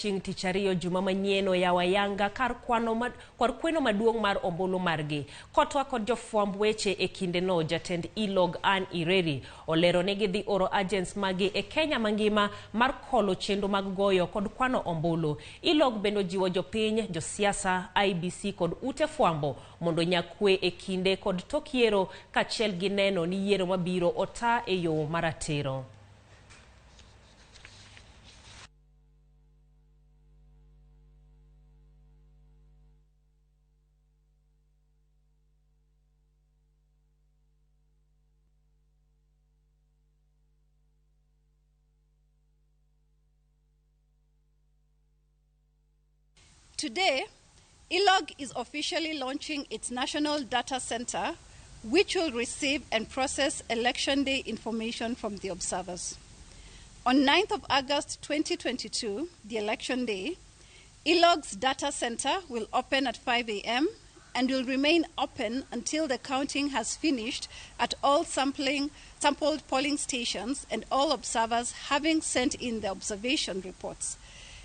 Ching tich ariyo juma manyien oyawo ayanga kar kweno maduong' mar ombulu margi. Kotwa kod jofwamb weche e kinde no, jatend ilog Ann Ireri olero ni gidhi oro agents magi e Kenya mangima mar kolo chenro mag goyo kod kwano ombulu. Ilog bendo jiwo jopiny, josiasa, IBC kod ute fwambo mondo nyakwe e kinde kod tok yiero kachiel gi neno ni yiero mabiro ota e yo maratiro. Today, ILOG is officially launching its National Data Center, which will receive and process Election Day information from the observers. On 9th of August 2022, the Election Day, ILOG's Data Center will open at 5 a.m. and will remain open until the counting has finished at all sampled polling stations and all observers having sent in their observation reports.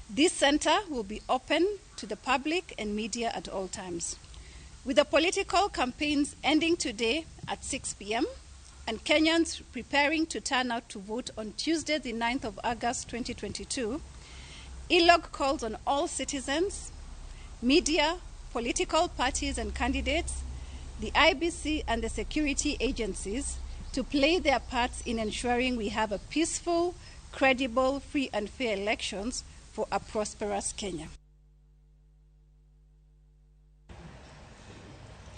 This center will be open to the public and media at all times. With the political campaigns ending today at 6 p.m. and Kenyans preparing to turn out to vote on Tuesday, the 9th of August 2022, ILOG calls on all citizens, media, political parties and candidates, the IBC and the security agencies to play their parts in ensuring we have a peaceful, credible, free and fair elections for a prosperous Kenya.